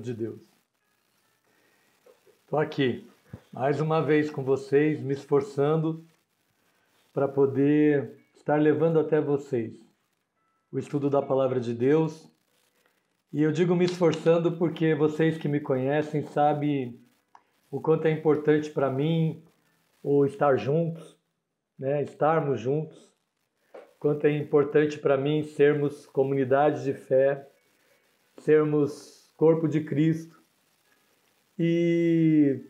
de Deus. Estou aqui, mais uma vez com vocês, me esforçando para poder estar levando até vocês o estudo da Palavra de Deus. E eu digo me esforçando porque vocês que me conhecem sabem o quanto é importante para mim o estar juntos, né? Estarmos juntos. Quanto é importante para mim sermos comunidade de fé, sermos corpo de Cristo. E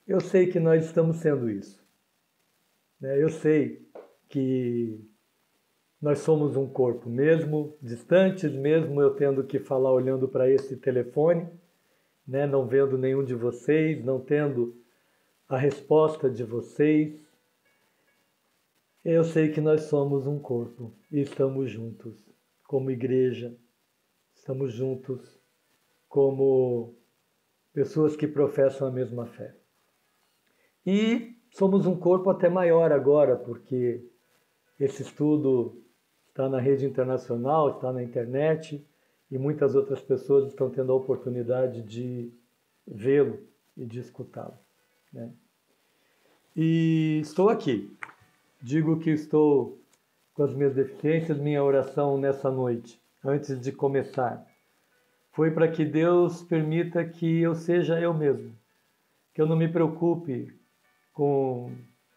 eu sei que nós estamos sendo isso, né? Eu sei que nós somos um corpo, mesmo distantes, mesmo eu tendo que falar olhando para esse telefone, né? Não vendo nenhum de vocês, não tendo a resposta de vocês. Eu sei que nós somos um corpo e estamos juntos como igreja, estamos juntos como pessoas que professam a mesma fé. E somos um corpo até maior agora, porque esse estudo está na rede internacional, está na internet e muitas outras pessoas estão tendo a oportunidade de vê-lo e de escutá-lo, né? E estou aqui. Digo que estou com as minhas deficiências. Minha oração nessa noite, antes de começar, foi para que Deus permita que eu seja eu mesmo, que eu não me preocupe com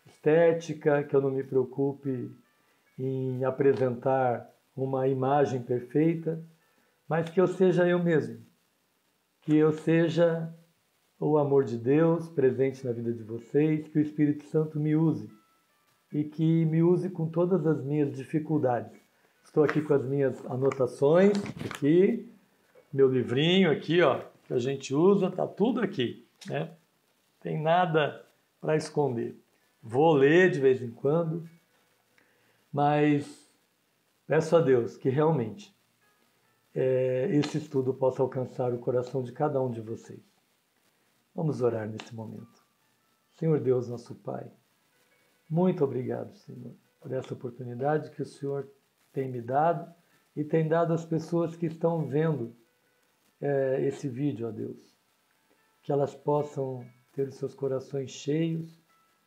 estética, que eu não me preocupe em apresentar uma imagem perfeita, mas que eu seja eu mesmo, que eu seja o amor de Deus presente na vida de vocês, que o Espírito Santo me use e que me use com todas as minhas dificuldades. Estou aqui com as minhas anotações, aqui, meu livrinho aqui, ó, que a gente usa, tá tudo aqui, né? Tem nada para esconder. Vou ler de vez em quando, mas peço a Deus que realmente esse estudo possa alcançar o coração de cada um de vocês. Vamos orar nesse momento. Senhor Deus, nosso Pai, muito obrigado, Senhor, por essa oportunidade que o Senhor tem me dado e tem dado às pessoas que estão vendo esse vídeo, ó Deus. Que elas possam ter os seus corações cheios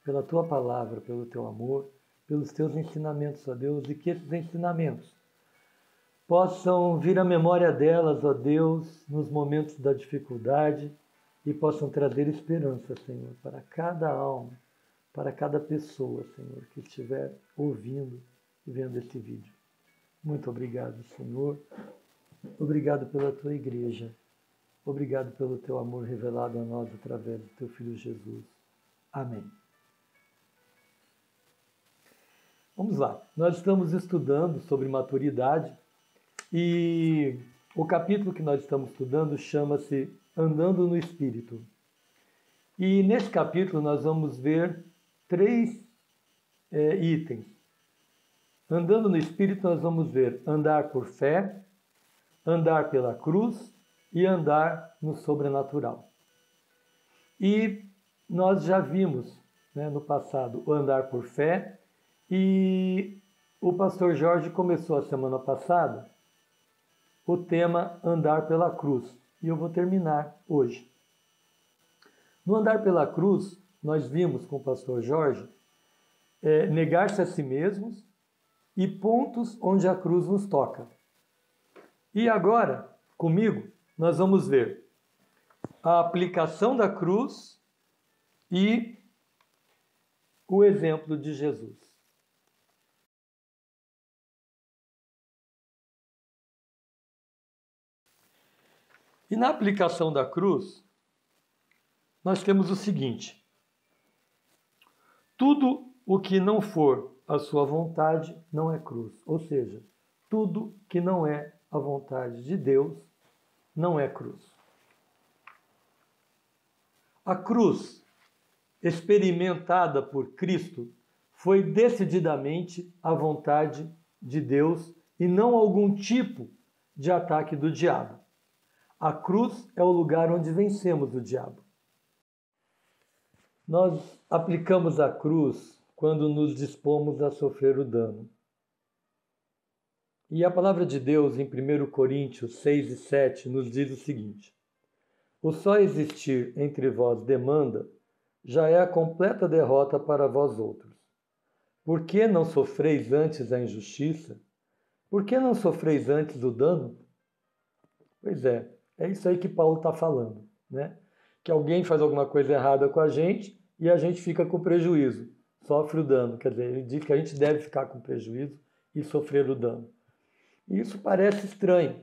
pela Tua palavra, pelo Teu amor, pelos Teus ensinamentos, ó Deus, e que esses ensinamentos possam vir à memória delas, ó Deus, nos momentos da dificuldade e possam trazer esperança, Senhor, para cada alma, para cada pessoa, Senhor, que estiver ouvindo e vendo esse vídeo. Muito obrigado, Senhor. Obrigado pela Tua igreja. Obrigado pelo Teu amor revelado a nós através do Teu Filho Jesus. Amém. Vamos lá. Nós estamos estudando sobre maturidade e o capítulo que nós estamos estudando chama-se Andando no Espírito. E nesse capítulo nós vamos ver 3 itens. Andando no Espírito nós vamos ver andar por fé, andar pela cruz e andar no sobrenatural. E nós já vimos, né, no passado o andar por fé e o pastor Jorge começou a semana passada o tema andar pela cruz e eu vou terminar hoje. No andar pela cruz nós vimos com o pastor Jorge negar-se a si mesmos e pontos onde a cruz nos toca. E agora, comigo, nós vamos ver a aplicação da cruz e o exemplo de Jesus. E na aplicação da cruz, nós temos o seguinte: tudo o que não for a sua vontade não é cruz. Ou seja, tudo que não é a vontade de Deus não é cruz. A cruz experimentada por Cristo foi decididamente a vontade de Deus e não algum tipo de ataque do diabo. A cruz é o lugar onde vencemos o diabo. Nós aplicamos a cruz quando nos dispomos a sofrer o dano. E a palavra de Deus em 1 Coríntios 6 e 7 nos diz o seguinte: o só existir entre vós demanda já é a completa derrota para vós outros. Por que não sofreis antes a injustiça? Por que não sofreis antes o dano? Pois é isso aí que Paulo está falando, né? Que alguém faz alguma coisa errada com a gente e a gente fica com prejuízo, sofre o dano. Quer dizer, ele diz que a gente deve ficar com prejuízo e sofrer o dano. E isso parece estranho.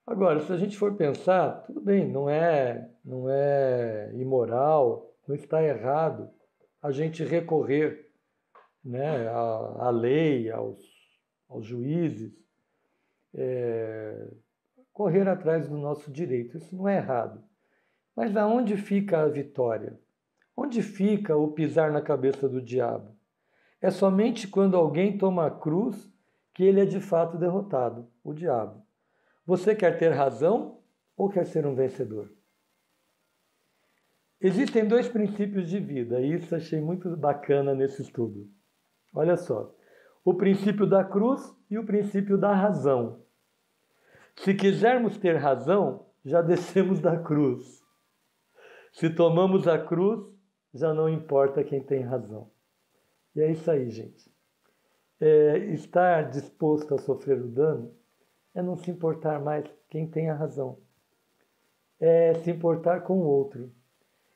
Agora, se a gente for pensar, tudo bem, não é imoral, não está errado a gente recorrer, né, à lei, aos juízes, correr atrás do nosso direito. Isso não é errado. Mas aonde fica a vitória? Onde fica o pisar na cabeça do diabo? É somente quando alguém toma a cruz que ele é de fato derrotado, o diabo. Você quer ter razão ou quer ser um vencedor? Existem dois princípios de vida, e isso achei muito bacana nesse estudo. Olha só, o princípio da cruz e o princípio da razão. Se quisermos ter razão, já descemos da cruz. Se tomamos a cruz, já não importa quem tem razão. E é isso aí, gente. Estar disposto a sofrer o dano é não se importar mais quem tem a razão. É se importar com o outro.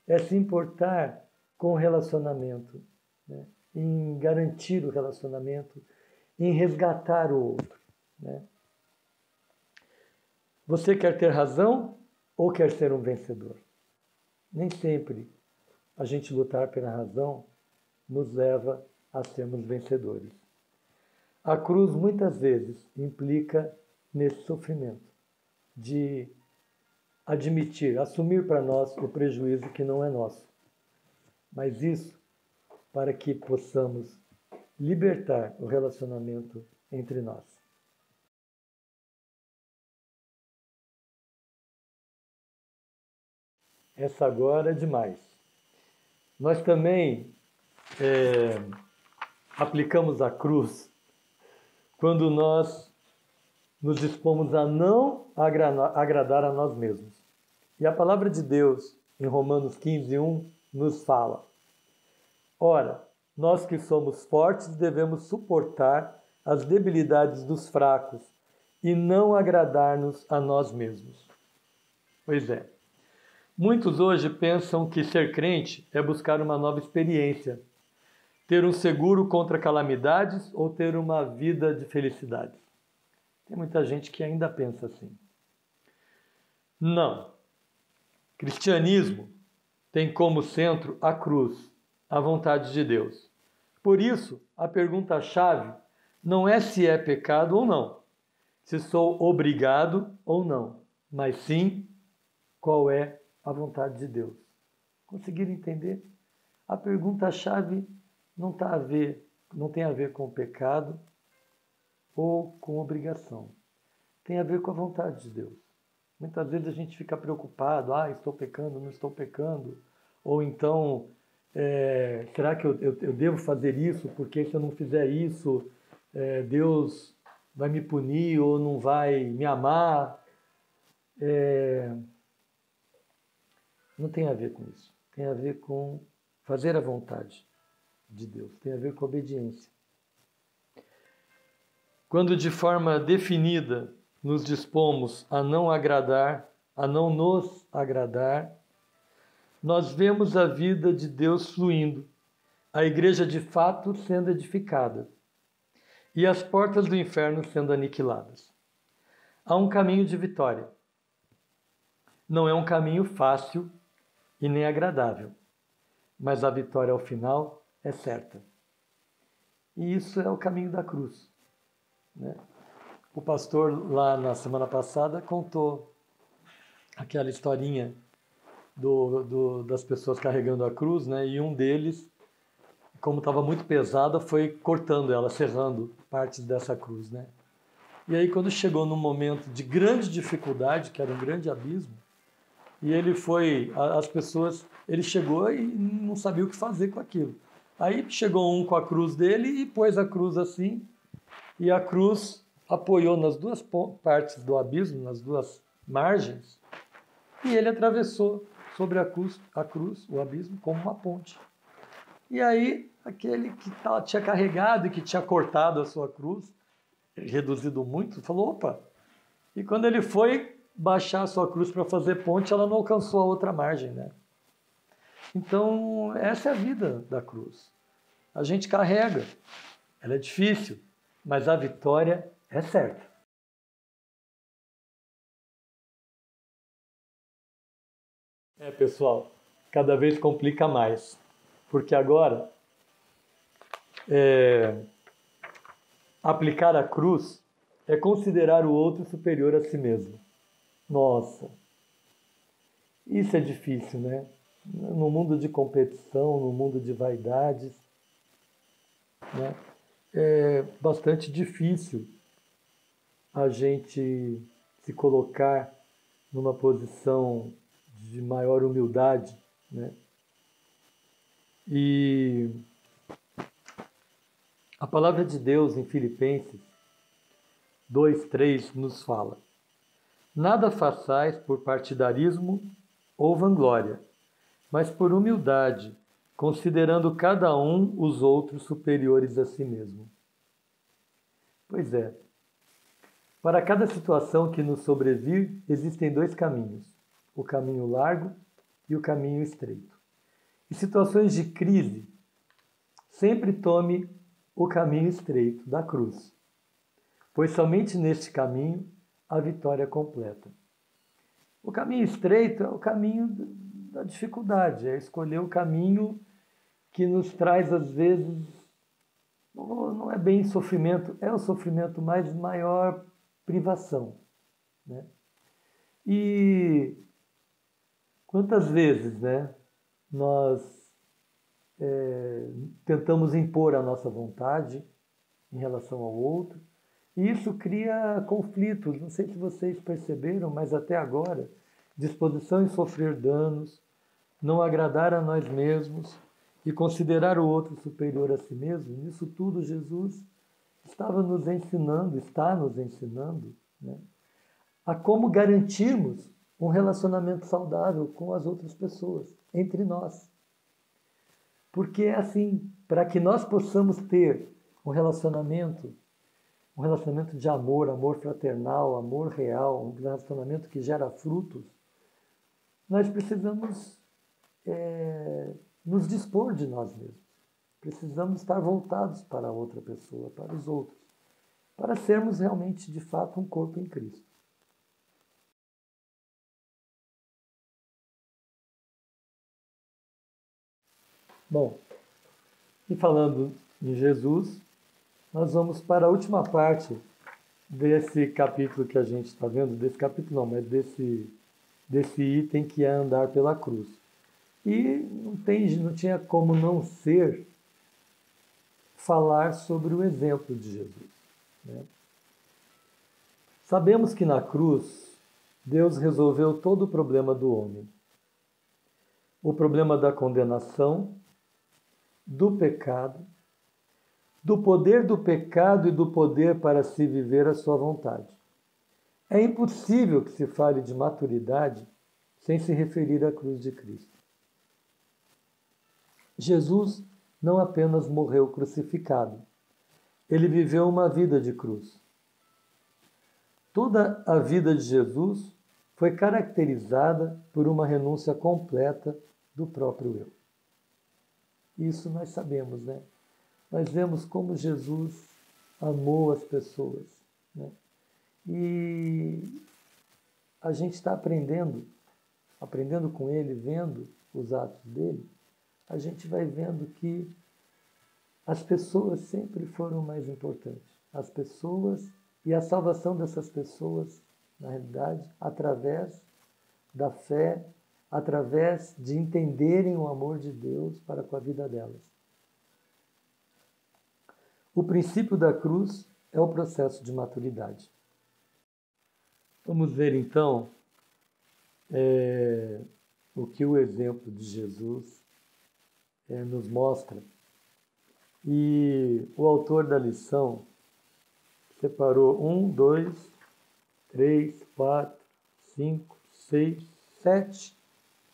É se importar com o relacionamento, né? Em garantir o relacionamento, em resgatar o outro, né? Você quer ter razão ou quer ser um vencedor? Nem sempre a gente lutar pela razão nos leva a sermos vencedores. A cruz muitas vezes implica nesse sofrimento de admitir, assumir para nós o prejuízo que não é nosso. Mas isso para que possamos libertar o relacionamento entre nós. Essa agora é demais. Nós também aplicamos a cruz quando nós nos dispomos a não agradar a nós mesmos. E a palavra de Deus, em Romanos 15:1, nos fala: ora, nós que somos fortes devemos suportar as debilidades dos fracos e não agradar-nos a nós mesmos. Pois é. Muitos hoje pensam que ser crente é buscar uma nova experiência, ter um seguro contra calamidades ou ter uma vida de felicidade. Tem muita gente que ainda pensa assim. Não. Cristianismo tem como centro a cruz, a vontade de Deus. Por isso, a pergunta-chave não é se é pecado ou não, se sou obrigado ou não, mas sim qual é a vontade de Deus. Conseguiram entender? A pergunta-chave não tem a ver com pecado ou com obrigação. Tem a ver com a vontade de Deus. Muitas vezes a gente fica preocupado, estou pecando, não estou pecando, ou então, será que eu devo fazer isso, porque se eu não fizer isso, Deus vai me punir ou não vai me amar? Não tem a ver com isso. Tem a ver com fazer a vontade de Deus. Tem a ver com obediência. Quando de forma definida nos dispomos a não agradar, a não nos agradar, nós vemos a vida de Deus fluindo, a igreja de fato sendo edificada e as portas do inferno sendo aniquiladas. Há um caminho de vitória. Não é um caminho fácil e nem agradável, mas a vitória ao final é certa. E isso é o caminho da cruz, né? O pastor lá na semana passada contou aquela historinha das pessoas carregando a cruz, né? E um deles, como estava muito pesada, foi cortando ela, serrando partes dessa cruz, né? E aí quando chegou num momento de grande dificuldade, que era um grande abismo, e ele chegou e não sabia o que fazer com aquilo. Aí chegou um com a cruz dele e pôs a cruz assim, e a cruz apoiou nas duas partes do abismo, nas duas margens, e ele atravessou sobre a cruz, o abismo, como uma ponte. E aí, aquele que tinha carregado e que tinha cortado a sua cruz, reduzido muito, falou, opa! E quando ele foi baixar a sua cruz para fazer ponte, ela não alcançou a outra margem, né? Então, essa é a vida da cruz. A gente carrega, ela é difícil, mas a vitória é certa. Pessoal, cada vez complica mais, porque agora aplicar a cruz é considerar o outro superior a si mesmo. Nossa, isso é difícil, né? No mundo de competição, no mundo de vaidades, né? É bastante difícil a gente se colocar numa posição de maior humildade, né? E a palavra de Deus em Filipenses 2:3 nos fala: nada façais por partidarismo ou vanglória, mas por humildade, considerando cada um os outros superiores a si mesmo. Pois é. Para cada situação que nos sobrevir, existem dois caminhos: o caminho largo e o caminho estreito. Em situações de crise, sempre tome o caminho estreito da cruz, pois somente neste caminho a vitória é completa. O caminho estreito é o caminho da dificuldade, é escolher o caminho que nos traz, às vezes, não é bem sofrimento, é o sofrimento, mas maior privação, né? E quantas vezes, né, nós tentamos impor a nossa vontade em relação ao outro, e isso cria conflitos. Não sei se vocês perceberam, mas até agora, disposição em sofrer danos, não agradar a nós mesmos e considerar o outro superior a si mesmo, nisso tudo Jesus estava nos ensinando, está nos ensinando, né, a como garantirmos um relacionamento saudável com as outras pessoas, entre nós. Porque é assim, para que nós possamos ter um relacionamento de amor, amor fraternal, amor real, um relacionamento que gera frutos, nós precisamos nos dispor de nós mesmos. Precisamos estar voltados para a outra pessoa, para os outros, para sermos realmente, de fato, um corpo em Cristo. Bom, e falando em Jesus, nós vamos para a última parte desse capítulo que a gente está vendo, desse capítulo não, mas desse item que é andar pela cruz. E não tinha como não ser falar sobre o exemplo de Jesus, né? Sabemos que na cruz Deus resolveu todo o problema do homem. O problema da condenação, do pecado, do poder do pecado e do poder para se viver a sua vontade. É impossível que se fale de maturidade sem se referir à cruz de Cristo. Jesus não apenas morreu crucificado, ele viveu uma vida de cruz. Toda a vida de Jesus foi caracterizada por uma renúncia completa do próprio eu. Isso nós sabemos, né? Nós vemos como Jesus amou as pessoas, né? E a gente está aprendendo com ele, vendo os atos dele, a gente vai vendo que as pessoas sempre foram mais importantes. As pessoas e a salvação dessas pessoas, na realidade, através da fé, através de entenderem o amor de Deus para com a vida delas. O princípio da cruz é o processo de maturidade. Vamos ver então o que o exemplo de Jesus nos mostra. E o autor da lição separou 1, 2, 3, 4, 5, 6,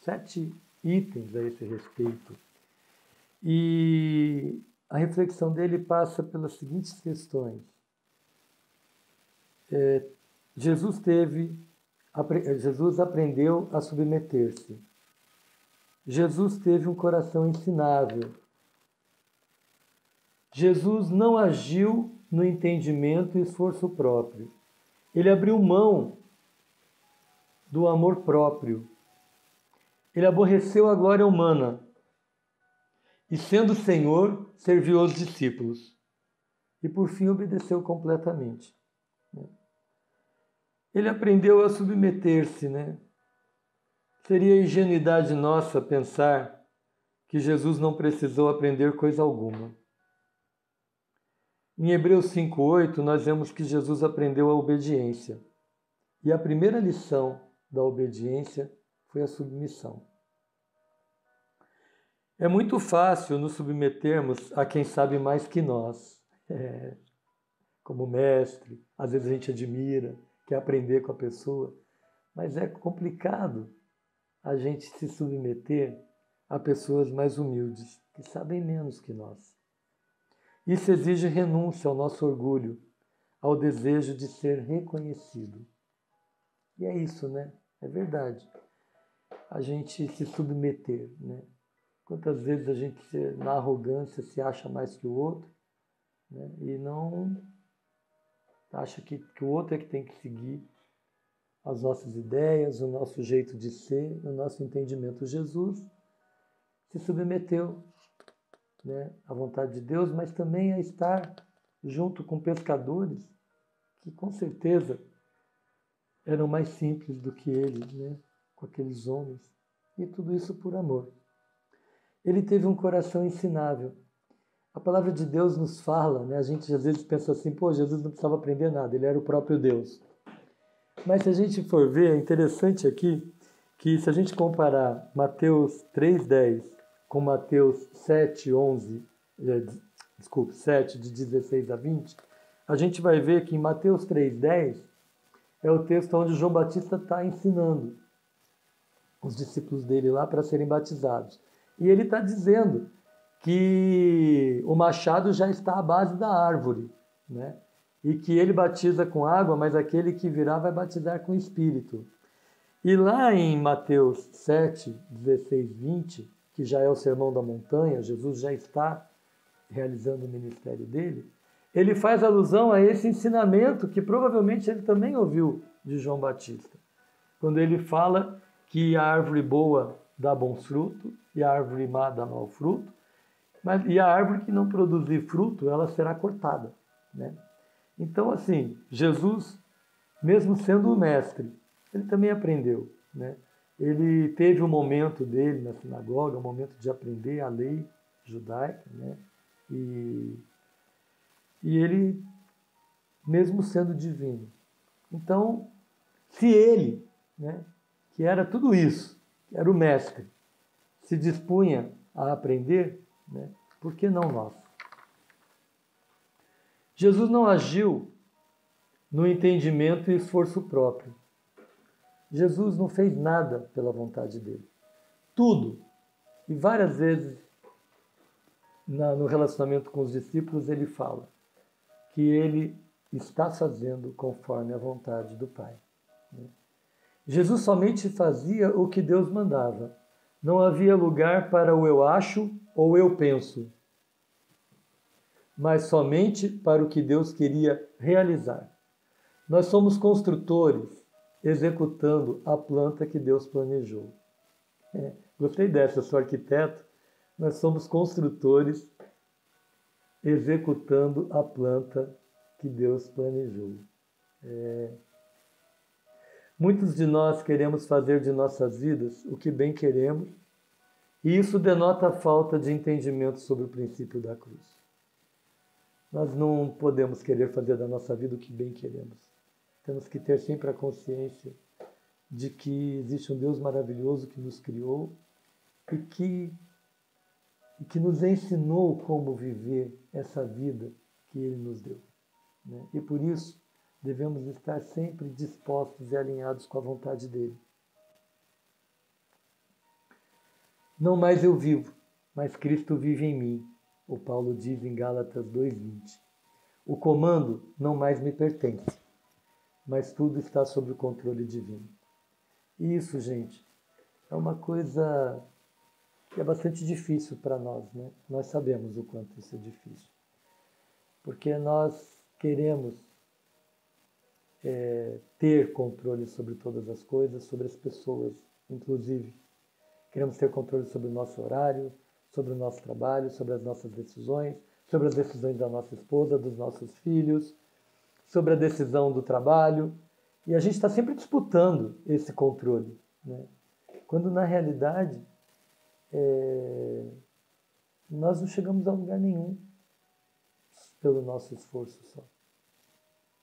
7 itens a esse respeito. E a reflexão dele passa pelas seguintes questões. Jesus aprendeu a submeter-se. Jesus teve um coração ensinável. Jesus não agiu no entendimento e esforço próprio. Ele abriu mão do amor próprio. Ele aborreceu a glória humana. E, sendo Senhor, serviu aos discípulos. E, por fim, obedeceu completamente. Ele aprendeu a submeter-se, né? Seria ingenuidade nossa pensar que Jesus não precisou aprender coisa alguma. Em Hebreus 5:8, nós vemos que Jesus aprendeu a obediência. E a primeira lição da obediência foi a submissão. É muito fácil nos submetermos a quem sabe mais que nós. Como mestre, às vezes a gente admira, quer aprender com a pessoa, mas é complicado a gente se submeter a pessoas mais humildes, que sabem menos que nós. Isso exige renúncia ao nosso orgulho, ao desejo de ser reconhecido. E é isso, né? É verdade. A gente se submeter, né? Quantas vezes a gente, na arrogância, se acha mais que o outro, né? E não acha que o outro é que tem que seguir as nossas ideias, o nosso jeito de ser, o nosso entendimento. Jesus se submeteu, né, à vontade de Deus, mas também a estar junto com pescadores que com certeza eram mais simples do que ele, né, com aqueles homens. E tudo isso por amor. Ele teve um coração ensinável. A palavra de Deus nos fala, né? A gente às vezes pensa assim, pô, Jesus não precisava aprender nada, ele era o próprio Deus. Mas se a gente for ver, é interessante aqui que se a gente comparar Mateus 3:10 com Mateus 7:11, 7 de 16 a 20, a gente vai ver que em Mateus 3:10 é o texto onde João Batista está ensinando os discípulos dele lá para serem batizados. E ele está dizendo que o machado já está à base da árvore, né? E que ele batiza com água, mas aquele que virá vai batizar com Espírito. E lá em Mateus 7, 16, 20, que já é o Sermão da Montanha, Jesus já está realizando o ministério dele, ele faz alusão a esse ensinamento que provavelmente ele também ouviu de João Batista, quando ele fala que a árvore boa dá bons frutos e a árvore má dá mau fruto, e a árvore que não produzir fruto, ela será cortada, né? Então, assim, Jesus, mesmo sendo o mestre, ele também aprendeu, né? Ele teve um momento dele na sinagoga, um momento de aprender a lei judaica, né? E ele, mesmo sendo divino. Então, se ele, né, que era tudo isso, que era o mestre, se dispunha a aprender, né, por que não nós? Jesus não agiu no entendimento e esforço próprio. Jesus não fez nada pela vontade dele. Tudo. E várias vezes no relacionamento com os discípulos ele fala que ele está fazendo conforme a vontade do Pai. Jesus somente fazia o que Deus mandava. Não havia lugar para o eu acho ou eu penso, mas somente para o que Deus queria realizar. Nós somos construtores executando a planta que Deus planejou. Gostei dessa, eu sou arquiteto. Nós somos construtores executando a planta que Deus planejou. Muitos de nós queremos fazer de nossas vidas o que bem queremos, e isso denota a falta de entendimento sobre o princípio da cruz. Nós não podemos querer fazer da nossa vida o que bem queremos. Temos que ter sempre a consciência de que existe um Deus maravilhoso que nos criou e que nos ensinou como viver essa vida que Ele nos deu. né? E por isso devemos estar sempre dispostos e alinhados com a vontade dele. Não mais eu vivo, mas Cristo vive em mim, o Paulo diz em Gálatas 2:20. O comando não mais me pertence, mas tudo está sob o controle divino. E isso, gente, é uma coisa que é bastante difícil para nós, né? Nós sabemos o quanto isso é difícil. Porque nós queremos ter controle sobre todas as coisas, sobre as pessoas, inclusive. Queremos ter controle sobre o nosso horário, sobre o nosso trabalho, sobre as nossas decisões, sobre as decisões da nossa esposa, dos nossos filhos, sobre a decisão do trabalho. E a gente está sempre disputando esse controle, né? Quando, na realidade, nós não chegamos a lugar nenhum pelo nosso esforço só,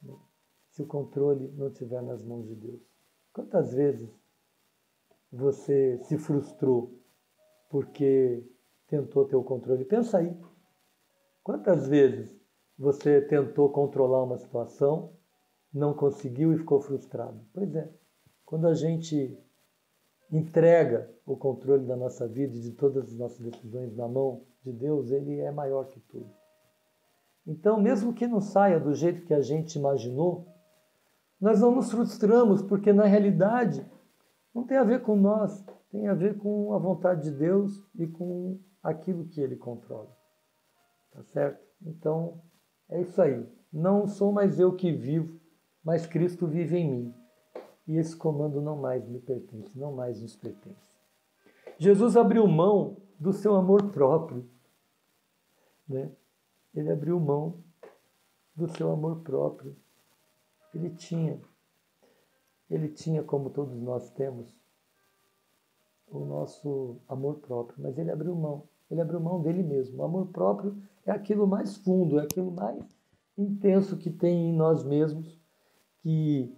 né? Se o controle não estiver nas mãos de Deus. Quantas vezes você se frustrou porque tentou ter o controle? Pensa aí. Quantas vezes você tentou controlar uma situação, não conseguiu e ficou frustrado? Pois é, quando a gente entrega o controle da nossa vida e de todas as nossas decisões na mão de Deus, Ele é maior que tudo. Então, mesmo que não saia do jeito que a gente imaginou, nós não nos frustramos, porque na realidade não tem a ver com nós, tem a ver com a vontade de Deus e com aquilo que Ele controla. Tá certo? Então, é isso aí. Não sou mais eu que vivo, mas Cristo vive em mim. E esse comando não mais me pertence, não mais nos pertence. Jesus abriu mão do seu amor próprio, né? Ele abriu mão do seu amor próprio. Ele tinha, como todos nós temos, o nosso amor próprio, mas ele abriu mão. Ele abriu mão dele mesmo. O amor próprio é aquilo mais fundo, é aquilo mais intenso que tem em nós mesmos, que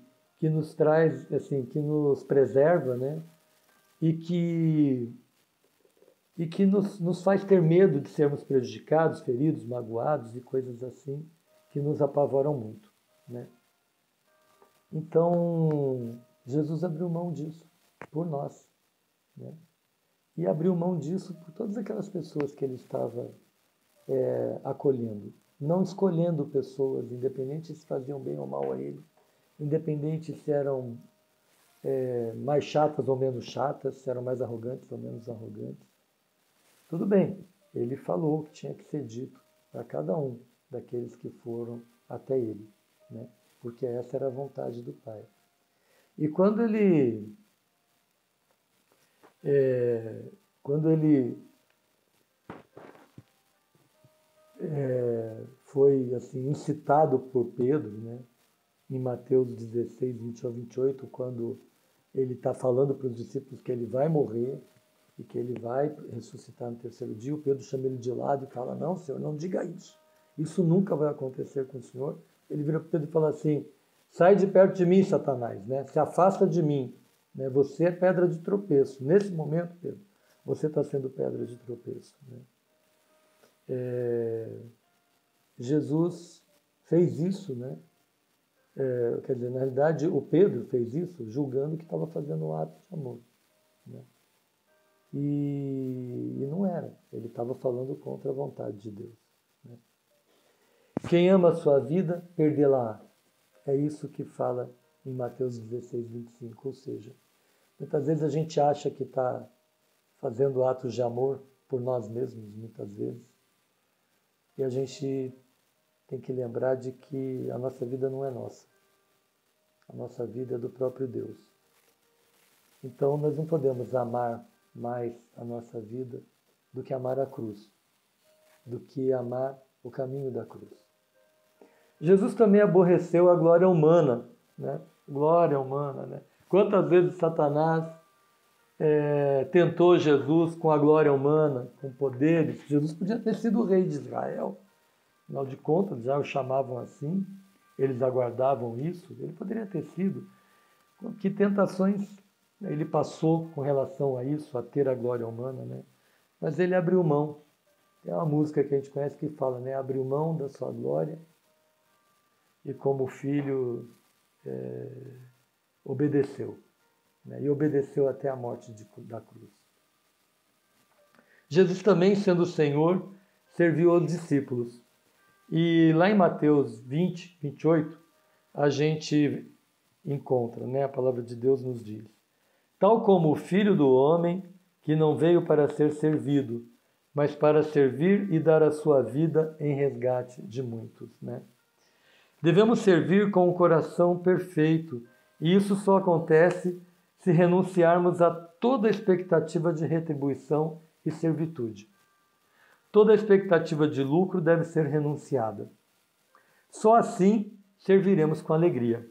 nos traz, assim, que nos preserva, né? E que nos faz ter medo de sermos prejudicados, feridos, magoados e coisas assim, que nos apavoram muito, né? Então, Jesus abriu mão disso por nós, né? E abriu mão disso por todas aquelas pessoas que ele estava acolhendo, não escolhendo pessoas, independente se faziam bem ou mal a ele, independente se eram mais chatas ou menos chatas, se eram mais arrogantes ou menos arrogantes. Tudo bem, ele falou o que tinha que ser dito para cada um daqueles que foram até ele, né? Porque essa era a vontade do Pai. E quando ele foi assim incitado por Pedro, né, em Mateus 16, 20 ao 28, quando ele está falando para os discípulos que ele vai morrer e que ele vai ressuscitar no terceiro dia, o Pedro chama ele de lado e fala: não, Senhor, não diga isso. Isso nunca vai acontecer com o Senhor. Ele vira para Pedro e fala assim: sai de perto de mim, Satanás, né? Se afasta de mim, né? Você é pedra de tropeço. Nesse momento, Pedro, você está sendo pedra de tropeço, né? Jesus fez isso, né? Quer dizer, na realidade, o Pedro fez isso julgando que estava fazendo um ato de amor, né? E não era. Ele estava falando contra a vontade de Deus, né? Quem ama a sua vida, perdê-la-á. É isso que fala em Mateus 16, 25. Ou seja, muitas vezes a gente acha que está fazendo atos de amor por nós mesmos, muitas vezes. E a gente tem que lembrar de que a nossa vida não é nossa. A nossa vida é do próprio Deus. Então nós não podemos amar mais a nossa vida do que amar a cruz, do que amar o caminho da cruz. Jesus também aborreceu a glória humana, né? Glória humana, né? Quantas vezes Satanás tentou Jesus com a glória humana, com poderes? Jesus podia ter sido o rei de Israel. Afinal de contas, já o chamavam assim, eles aguardavam isso, ele poderia ter sido. Que tentações ele passou com relação a isso, a ter a glória humana, né? Mas ele abriu mão. Tem uma música que a gente conhece que fala, né? Abriu mão da sua glória e como filho obedeceu, né? E obedeceu até a morte da cruz. Jesus também, sendo o Senhor, serviu aos discípulos. E lá em Mateus 20, 28, a gente encontra, né? A palavra de Deus nos diz: tal como o Filho do Homem, que não veio para ser servido, mas para servir e dar a sua vida em resgate de muitos, né? Devemos servir com o coração perfeito, e isso só acontece se renunciarmos a toda expectativa de retribuição e servitude. Toda expectativa de lucro deve ser renunciada. Só assim serviremos com alegria.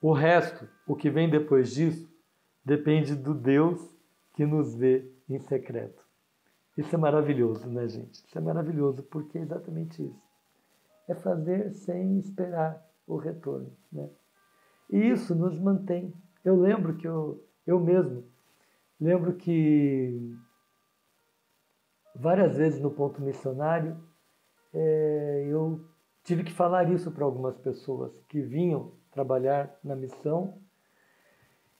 O resto, o que vem depois disso, depende do Deus que nos vê em secreto. Isso é maravilhoso, né, gente? Isso é maravilhoso, porque é exatamente isso. É fazer sem esperar o retorno, né? E isso nos mantém. Eu lembro que eu mesmo lembro que várias vezes no ponto missionário eu tive que falar isso para algumas pessoas que vinham trabalhar na missão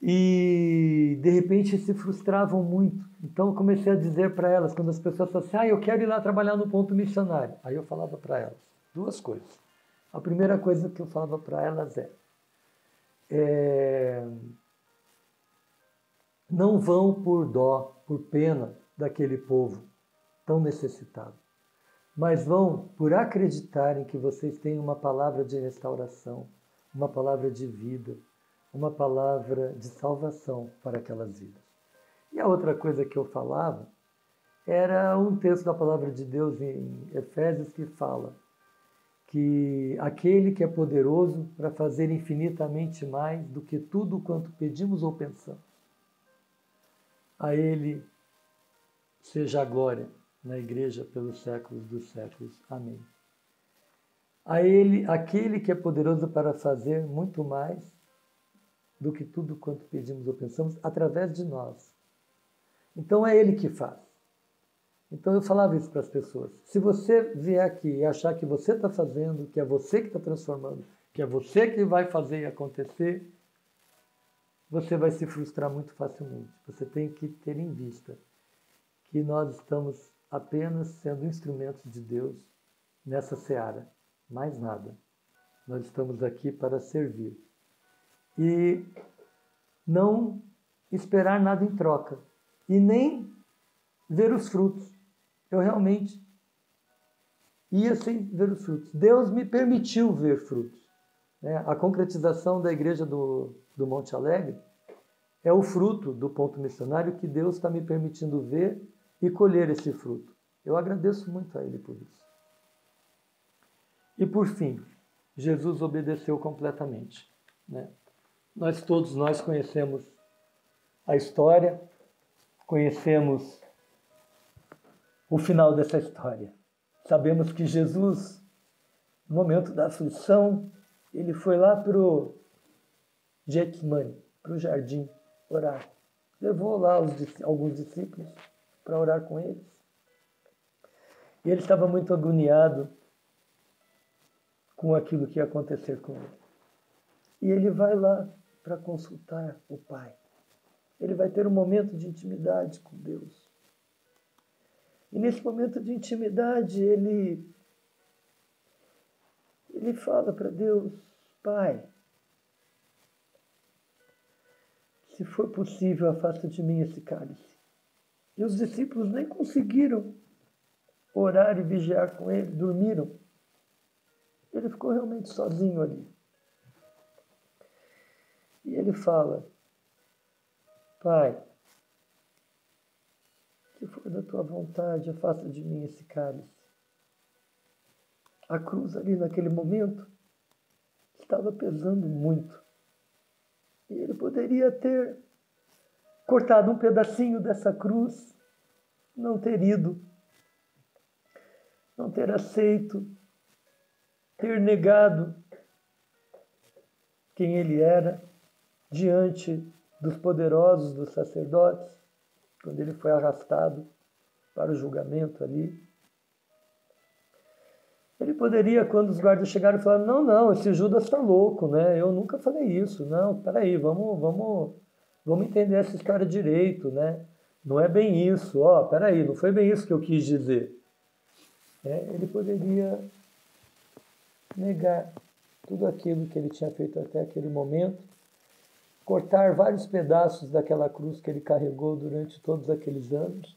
e de repente se frustravam muito. Então eu comecei a dizer para elas, quando as pessoas falavam assim, eu quero ir lá trabalhar no ponto missionário. Aí eu falava para elas duas coisas. A primeira coisa que eu falava para elas não vão por dó, por pena daquele povo tão necessitado, mas vão por acreditarem que vocês têm uma palavra de restauração, uma palavra de vida, uma palavra de salvação para aquelas vidas. E a outra coisa que eu falava era um texto da palavra de Deus em Efésios que fala que aquele que é poderoso para fazer infinitamente mais do que tudo quanto pedimos ou pensamos, a Ele seja a glória na igreja pelos séculos dos séculos. Amém. A Ele, aquele que é poderoso para fazer muito mais do que tudo quanto pedimos ou pensamos, através de nós. Então é Ele que faz. Então eu falava isso para as pessoas. Se você vier aqui e achar que você está fazendo, que é você que está transformando, que é você que vai fazer acontecer, você vai se frustrar muito facilmente. Você tem que ter em vista que nós estamos apenas sendo instrumentos de Deus nessa seara. Mais nada. Nós estamos aqui para servir. E não esperar nada em troca. E nem ver os frutos. Eu realmente ia sem ver os frutos. Deus me permitiu ver frutos. A concretização da igreja do Monte Alegre é o fruto do ponto missionário que Deus está me permitindo ver e colher esse fruto. Eu agradeço muito a Ele por isso. E por fim, Jesus obedeceu completamente, né? Todos nós conhecemos a história, conhecemos o final dessa história. Sabemos que Jesus, no momento da aflição, ele foi lá para o Getsemane, para o jardim, orar. Levou lá alguns discípulos para orar com eles. E ele estava muito agoniado com aquilo que ia acontecer com ele. E ele vai lá para consultar o Pai. Ele vai ter um momento de intimidade com Deus. E nesse momento de intimidade, ele fala para Deus, Pai, se for possível, afasta de mim esse cálice. E os discípulos nem conseguiram orar e vigiar com ele, dormiram. Ele ficou realmente sozinho ali. E ele fala, Pai, se for da tua vontade, afasta de mim esse cálice. A cruz ali naquele momento estava pesando muito. E ele poderia ter cortado um pedacinho dessa cruz, não ter ido, não ter aceito, ter negado quem ele era diante dos poderosos, dos sacerdotes, quando ele foi arrastado para o julgamento ali. Ele poderia, quando os guardas chegaram, falar, não, esse Judas está louco, né? Eu nunca falei isso. Não, peraí, vamos entender essa história direito, né? Não é bem isso, peraí, não foi bem isso que eu quis dizer. Ele poderia negar tudo aquilo que ele tinha feito até aquele momento, cortar vários pedaços daquela cruz que ele carregou durante todos aqueles anos,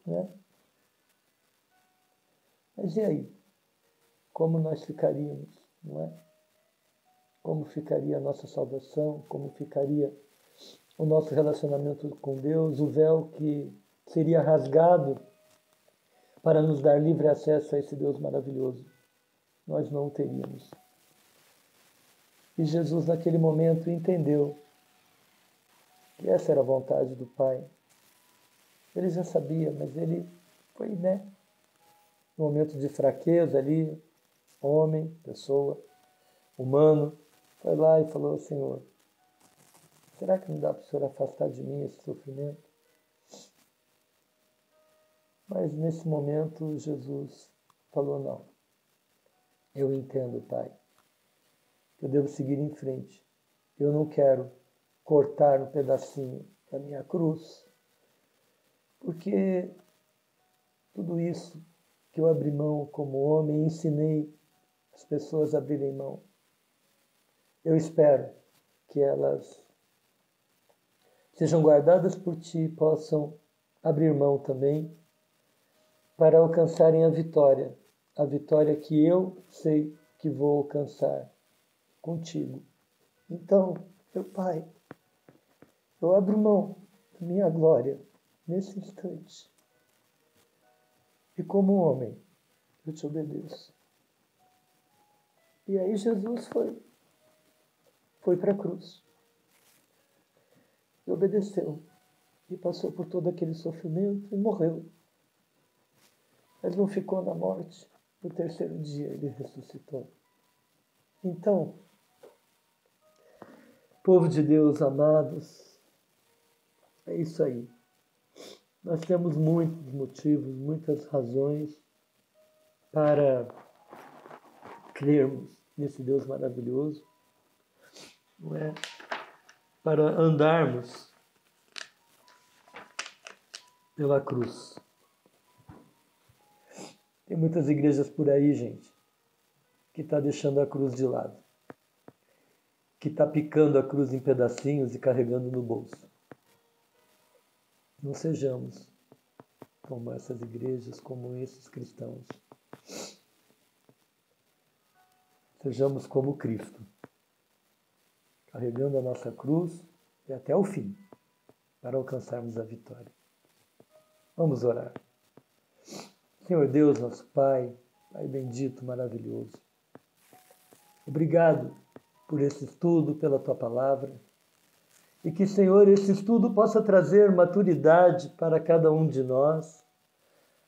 né? Mas e aí? Como nós ficaríamos, não é? Como ficaria a nossa salvação? Como ficaria o nosso relacionamento com Deus? O véu que seria rasgado para nos dar livre acesso a esse Deus maravilhoso. Nós não o teríamos. E Jesus, naquele momento, entendeu que essa era a vontade do Pai. Ele já sabia, mas ele foi, no momento de fraqueza ali, homem, pessoa, humano, foi lá e falou, Senhor, será que não dá para o Senhor afastar de mim esse sofrimento? Mas nesse momento Jesus falou, não, eu entendo, Pai, que eu devo seguir em frente. Eu não quero cortar um pedacinho da minha cruz, porque tudo isso que eu abri mão como homem, ensinei as pessoas a abrirem mão. Eu espero que elas sejam guardadas por Ti, possam abrir mão também para alcançarem a vitória que eu sei que vou alcançar contigo. Então, meu Pai, eu abro mão da minha glória nesse instante. E como homem, eu te obedeço. E aí Jesus foi para a cruz. E obedeceu. E passou por todo aquele sofrimento e morreu. Mas não ficou na morte. No terceiro dia ele ressuscitou. Então, povo de Deus amados, é isso aí. Nós temos muitos motivos, muitas razões para crermos nesse Deus maravilhoso, não é? Para andarmos pela cruz. Tem muitas igrejas por aí, gente, que está deixando a cruz de lado, que está picando a cruz em pedacinhos e carregando no bolso. Não sejamos como essas igrejas, como esses cristãos. Sejamos como Cristo, carregando a nossa cruz e até o fim, para alcançarmos a vitória. Vamos orar. Senhor Deus, nosso Pai, Pai bendito, maravilhoso. Obrigado por esse estudo, pela Tua palavra. E que, Senhor, esse estudo possa trazer maturidade para cada um de nós.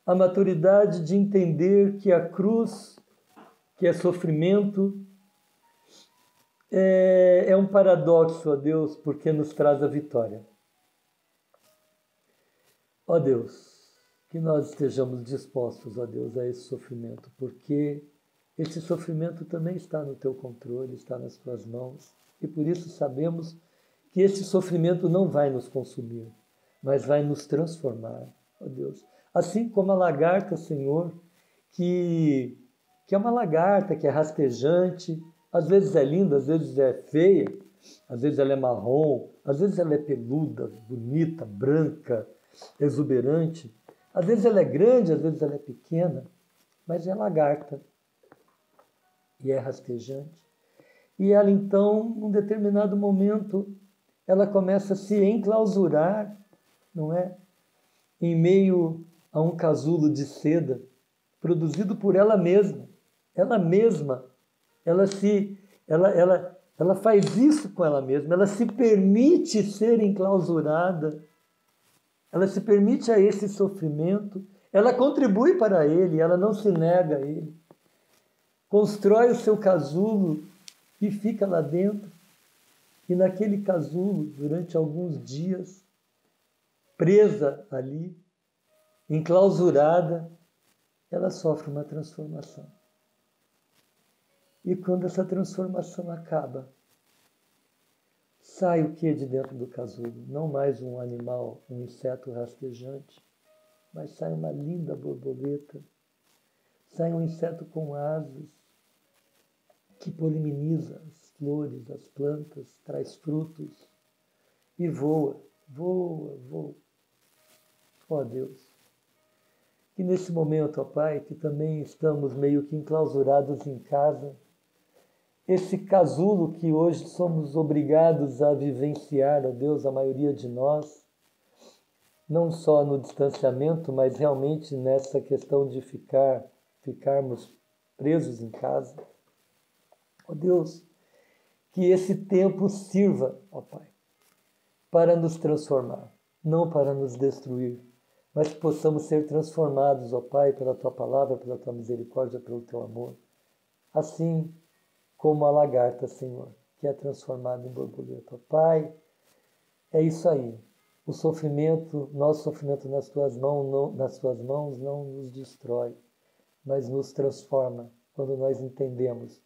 A maturidade de entender que a cruz, que é sofrimento, é um paradoxo, ó Deus, porque nos traz a vitória. Ó Deus, que nós estejamos dispostos, ó Deus, a esse sofrimento, porque esse sofrimento também está no Teu controle, está nas Tuas mãos, e por isso sabemos que esse sofrimento não vai nos consumir, mas vai nos transformar, ó Deus. Assim como a lagarta, Senhor, que é uma lagarta, que é rastejante, às vezes é linda, às vezes é feia, às vezes ela é marrom, às vezes ela é peluda, bonita, branca, exuberante. Às vezes ela é grande, às vezes ela é pequena, mas é lagarta e é rastejante. E ela então, num determinado momento, ela começa a se enclausurar, não é? Em meio a um casulo de seda, produzido por ela mesma. Ela mesma, ela faz isso com ela mesma, ela se permite ser enclausurada, ela se permite a esse sofrimento, ela contribui para ele, ela não se nega a ele. Constrói o seu casulo e fica lá dentro. E naquele casulo, durante alguns dias, presa ali, enclausurada, ela sofre uma transformação. E quando essa transformação acaba, sai o que de dentro do casulo? Não mais um animal, um inseto rastejante, mas sai uma linda borboleta, sai um inseto com asas, que poliminiza as flores, as plantas, traz frutos e voa, voa, voa. Ó Deus, que nesse momento, ó Pai, que também estamos meio que enclausurados em casa, esse casulo que hoje somos obrigados a vivenciar, ó Deus, a maioria de nós, não só no distanciamento, mas realmente nessa questão de ficarmos presos em casa. Ó Deus, que esse tempo sirva, ó Pai, para nos transformar, não para nos destruir, mas que possamos ser transformados, ó Pai, pela Tua palavra, pela Tua misericórdia, pelo Teu amor. Assim como a lagarta, Senhor, que é transformada em borboleta. Ó Pai, é isso aí. O sofrimento, nosso sofrimento nas Tuas mãos não nos destrói, mas nos transforma quando nós entendemos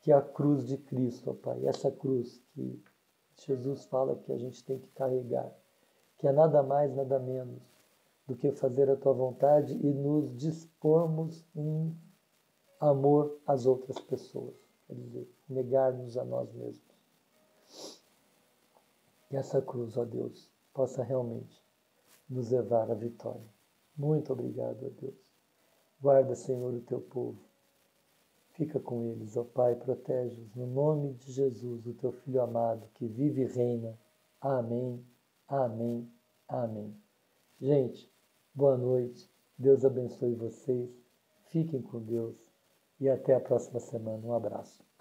que a cruz de Cristo, ó Pai, essa cruz que Jesus fala que a gente tem que carregar, que é nada mais, nada menos do que fazer a Tua vontade e nos dispormos em amor às outras pessoas, quer dizer, negar-nos a nós mesmos. Que essa cruz, ó Deus, possa realmente nos levar à vitória. Muito obrigado, ó Deus. Guarda, Senhor, o Teu povo. Fica com eles, ó Pai, protege-os, no nome de Jesus, o Teu Filho amado, que vive e reina. Amém, amém, amém. Gente, boa noite, Deus abençoe vocês, fiquem com Deus e até a próxima semana. Um abraço.